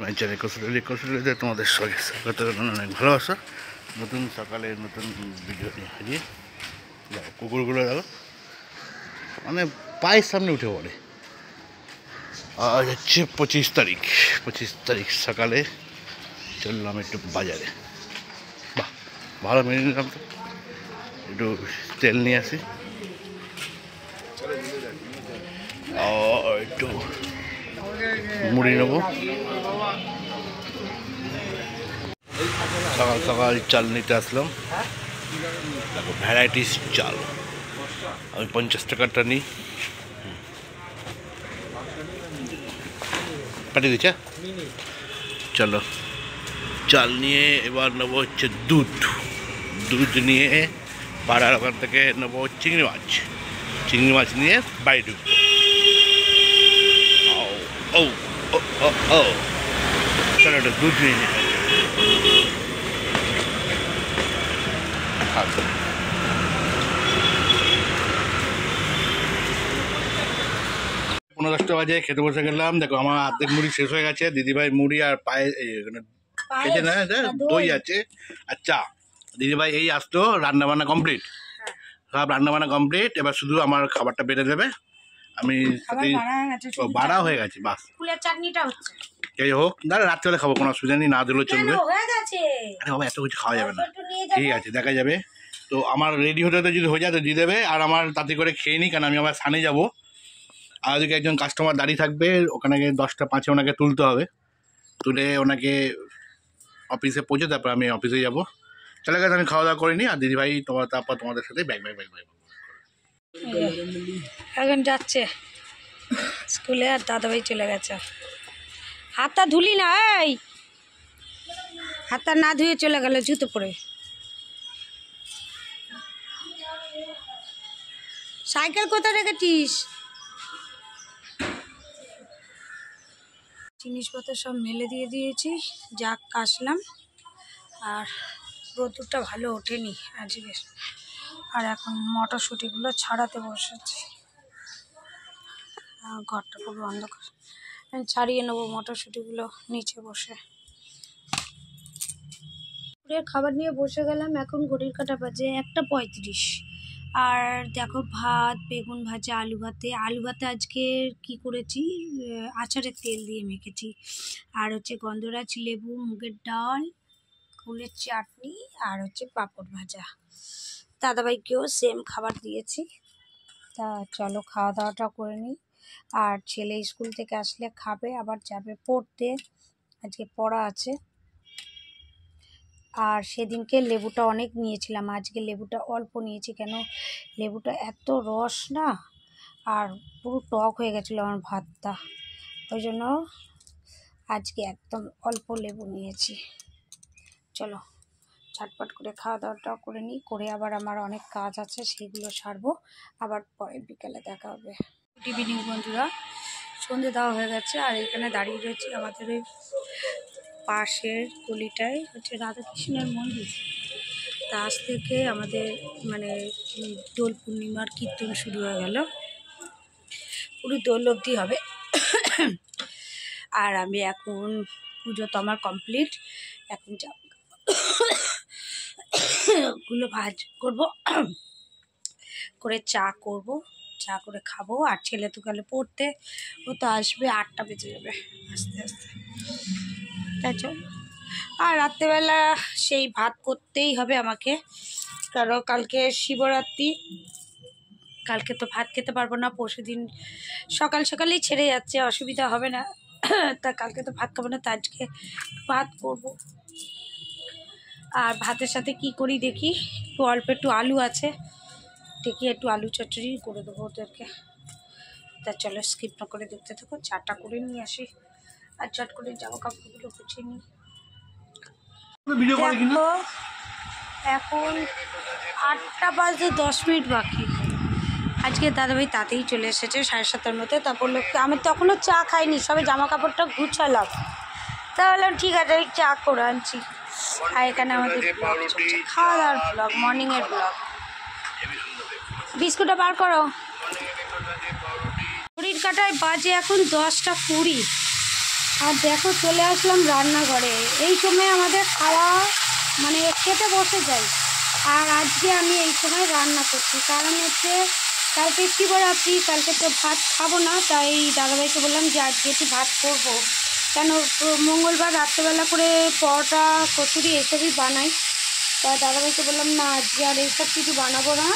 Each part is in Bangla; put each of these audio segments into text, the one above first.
মাই চ্যানেল কৌশলে তোমাদের স্বাগত অনেক ভালোবাসা। নতুন সকালে নতুন ভিডিও নিয়ে হাজির। দেখো কুকুরগুলো দেখো মানে পায়ের সামনে উঠে পড়ে। আজ হচ্ছে 25 তারিখ সকালে চললাম একটু বাজারে। বাহ ভালো মেনে নিলাম তো, একটু তেল নিয়ে আসি আর একটু মুড়ি নেবো। সকাল সকাল চাল নিতে আসলাম। দেখো ভ্যারাইটিস চাল, আমি 50 টাকাটা নিই। পাঠিয়ে দিচ্ছে। চলো চাল নিয়ে এবার নেবো হচ্ছে দুধ নিয়ে পাড়ার ওখান থেকে নেবো চিংড়ি মাছ নিয়ে বাড়ি ঢুকবো। চলো একটা দুধ নিয়ে নিই। 10:15 বাজে খেতে বসে গেলাম। দেখো আমার অর্ধেক মুড়ি শেষ হয়ে গেছে। দিদিভাই মুড়ি আর খেয়েছে না, দই আছে আর চা। দিদিভাই এই আসতো, রান্নাবান্না কমপ্লিট, সব রান্নাবান্না কমপ্লিট। এবার শুধু আমার খাবারটা বেড়ে দেবে। আমি বাড়া হয়ে গেছে, বাস এই হোক। দাঁড়া রাত্রেবেলা খাবো, কোনো অসুবিধা নেই, না দিলেও চলবে। আরে বাবা এত কিছু খাওয়া যাবে না, ঠিক আছে দেখা যাবে। তো আমার রেডি হতে যদি হয়ে যায় তো দিয়ে দেবে, আর আমার তাতে করে খেয়ে নিই, কারণ আমি আমার সানে যাবো। আর ওদিকে একজন কাস্টমার দাঁড়িয়ে থাকবে, ওখানে 10টা 5-এ ওনাকে তুলতে হবে। তুলে ওনাকে অফিসে পৌঁছে তারপর আমি অফিসে যাবো। চলে গেছে, আমি খাওয়া দাওয়া করিনি। আর দিদিভাই তারপর তোমাদের সাথে ব্যাগ এখন যাচ্ছে স্কুলে, আর দাদাভাই চলে গেছে। হাতটা ধুলি না, এই হাতটা না ধুয়ে চলে গেল জুতো পরে। সাইকেল কোথায় রেখেছিস? জিনিসপত্র সব মেলে দিয়ে দিয়েছি, যাক কাশলাম। আর রোদটা ভালো ওঠেনি আজকে। আর এখন মটরশুঁটিগুলো ছাড়াতে বসেছি। ঘরটা পুরো অন্ধকার, আমি ছাড়িয়ে নেবো মটরশুঁটিগুলো নিচে বসে। খাবার নিয়ে বসে গেলাম। এখন ঘড়ির কাঁটা বাজে 1:35। আর দেখো ভাত, বেগুন ভাজা, আলু ভাতে আজকে কি করেছি, আচারের তেল দিয়ে মেখেছি। আর হচ্ছে গন্ধরাজ লেবু, মুগের ডাল, ফুলের চাটনি, আর হচ্ছে পাঁপড় ভাজা। দাদাভাইকেও সেম খাবার দিয়েছি। তা চলো খাওয়া দাওয়াটা করে নিই। আর ছেলে স্কুল থেকে আসলে খাবে, আবার যাবে পড়তে, আজকে পড়া আছে। আর সেদিনকে লেবুটা অনেক নিয়েছিলাম, আজকে লেবুটা অল্প নিয়েছি। কেন লেবুটা এত রস না, আর পুরো টক হয়ে গেছিলো আমার ভাতটা, ওই জন্য আজকে একদম অল্প লেবু নিয়েছি। চলো ঝটপট করে খাওয়া দাওয়াটাও করে নিই, করে আবার আমার অনেক কাজ আছে সেগুলো সারবো। আবার পরে বিকেলে দেখা হবে। গুড ইভিনিং বন্ধুরা, সন্ধে দেওয়া হয়ে গেছে। আর এখানে দাঁড়িয়ে রয়েছি আমাদের ওই পাশের গলিটায় হচ্ছে রাধাকৃষ্ণের মন্দির। তা আজ থেকে আমাদের মানে দোল পূর্ণিমার কীর্তন শুরু হয়ে গেল, পুরো দোল অবধি হবে। আর আমি এখন পুজো তো আমার কমপ্লিট, এখন যাব গুলো ভাজ করবো, করে চা করব, চা করে খাবো। আর ছেলে তো গেলে পড়তে, ও তো আসবে 8টা বেজে যাবে আস্তে আস্তে, তাই চল। আর রাত্রেবেলা সেই ভাত করতেই হবে আমাকে, কারণ কালকে শিবরাত্রি, কালকে তো ভাত খেতে পারবো না। পরশু দিন সকালেই ছেড়ে যাচ্ছে, অসুবিধা হবে না। তা কালকে তো ভাত খাবো না, তা আজকে ভাত করব। আর ভাতের সাথে কি করি দেখি, অল্প একটু আলু আছে, দেখি একটু আলু চচ্চড়ি করে দেবো ওদেরকে। তা চলো স্কিপ না করে দেখতে থাকো, চাটা করে নিয়ে আসি আর চট করে জামা কাপড়গুলো গুছিয়ে নিই। দেখো এখন 8টা বাজে 10 মিনিট বাকি। আজকে দাদাভাই তাতেই চলে এসেছে 7:30-এর মধ্যে। তা বললো, আমি তখনও চা খাইনি, সবে জামা কাপড়টা গুছালাম। তা বললাম ঠিক আছে আমি চা করে আনছি। আর এখানে আমাদের ব্লগ চলছে, খাওয়া দাওয়ার ব্লগ, মর্নিংয়ের ব্লগ। বিস্কুটটা বার করো। ঘড়ির কাঁটায় বাজে এখন 10টা 20। আর দেখো চলে আসলাম রান্নাঘরে। এই সময় আমাদের খাওয়া মানে খেতে বসে যাই। আর আজকে আমি এই সময় রান্না করছি, কারণ হচ্ছে কালকে শিবরাত্রি, কালকে তো ভাত খাবো না, তাই দাদাভাইকে বললাম যে আজকে একটু ভাত করবো। কেন মঙ্গলবার রাত্রেবেলা করে পরোটা কচুরি এসবই বানাই। তা দাদাভাইকে বললাম না আজকে আর এইসব কিছু বানাবো না,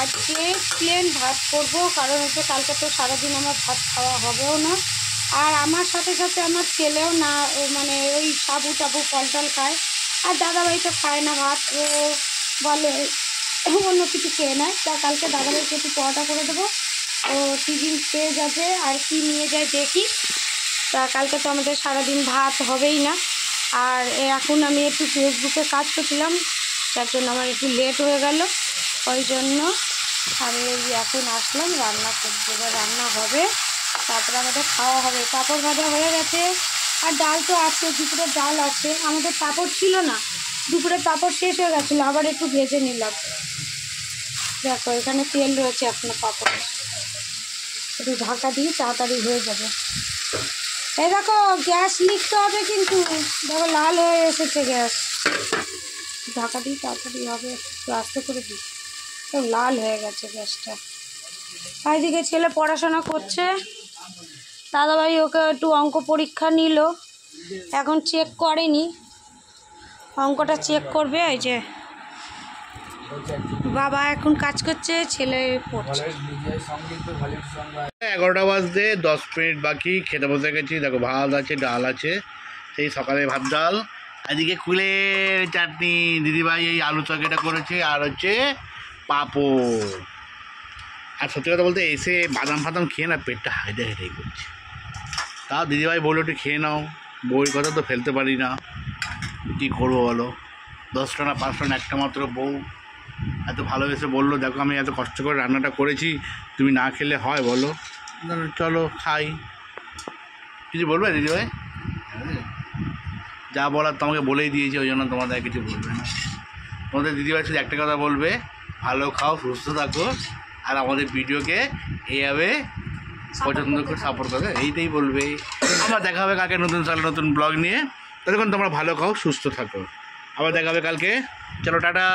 আজকে প্লেন ভাত করব, কারণ হচ্ছে কালকে তো সারাদিন আমার ভাত খাওয়া হবেও না। আর আমার সাথে সাথে আমার ছেলেও না মানে ওই সাবু টাবু ফল টল খায়, আর দাদাভাই তো খায় না ভাত, ও বলে অন্য কিছু খেয়ে নেয়। তা কালকে দাদাভাইকে একটু পরোটা করে দেবো, ও টিফিন পেয়ে যাবে, আর কি নিয়ে যায় দেখি। তা কালকে তো আমাদের সারাদিন ভাত হবেই না। আর এখন আমি একটু ফেসবুকে কাজ করছিলাম, তার জন্য আমার একটু লেট হয়ে গেল, ওই জন্য আমি এখন আসলাম রান্না করতে। এবার রান্না হবে, তারপরে আমাদের খাওয়া হবে। পাঁপড় ভাজা হয়ে গেছে, আর ডাল তো আছে, দুপুরের ডাল আছে। আমাদের পাঁপড় ছিল না, দুপুরের পাঁপড় শেষ হয়ে গেছিলো, আবার একটু ভেজে নিলাম। দেখো এখানে তেল রয়েছে এখনো পাঁপড়ে, একটু ঢাকা দিয়ে তাড়াতাড়ি হয়ে যাবে। এই দেখো গ্যাস লিখতে হবে কিন্তু, দেখো লাল হয়ে এসেছে গ্যাস, ঢাকা দিয়ে তাড়াতাড়ি হবে, একটু আস্তে করে দিই, তো লাল হয়ে গেছে গ্যাসটা। এইদিকে ছেলে পড়াশোনা করছে, দাদাভাই ওকে একটু অঙ্ক পরীক্ষা নিল, এখন চেক করেনি, অঙ্কটা চেক করবে। এই যে বাবা এখন কাজ করছে, ছেলে পড়ছে। 11টা বাজতে 10 মিনিট বাকি, খেতে বসে গেছি। দেখো ভাত আছে, ডাল আছে, সেই সকালে ভাত ডাল। এদিকে কুলের চাটনি দিদিভাই এই আলু তরকারিটা করেছে, আর হচ্ছে পাঁপড়। আর সত্যি কথা বলতে এসে বাদাম ফাদাম খেয়ে না পেটটা হাইডে হাইডে করছে। তাও দিদিভাই বললো একটু খেয়ে নাও, বউয়ের কথা তো ফেলতে পারি না, কী করবো বলো। 10টা না 5টা না, একটা মাত্র বউ, এত ভালোবেসে বললো দেখো আমি এত কষ্ট করে রান্নাটা করেছি, তুমি না খেলে হয় বলো, চলো খাই। কিছু বলবে দিদিভাই? যা বলার তোমাকে বলেই দিয়েছি, ওই জন্য তোমাদের কিছু বলবে না। তোমাদের দিদিভাই শুধু একটা কথা বলবে, ভালো খাও, সুস্থ থাকো, আর আমাদের ভিডিওকে এইভাবে পছন্দ করে সাপোর্ট করবে, এইটাই বলবে। আবার দেখা হবে কালকে নতুন সালে নতুন ব্লগ নিয়ে, ততক্ষণ তোমরা ভালো খাও, সুস্থ থাকো। আবার দেখা হবে কালকে, চলো টাটা।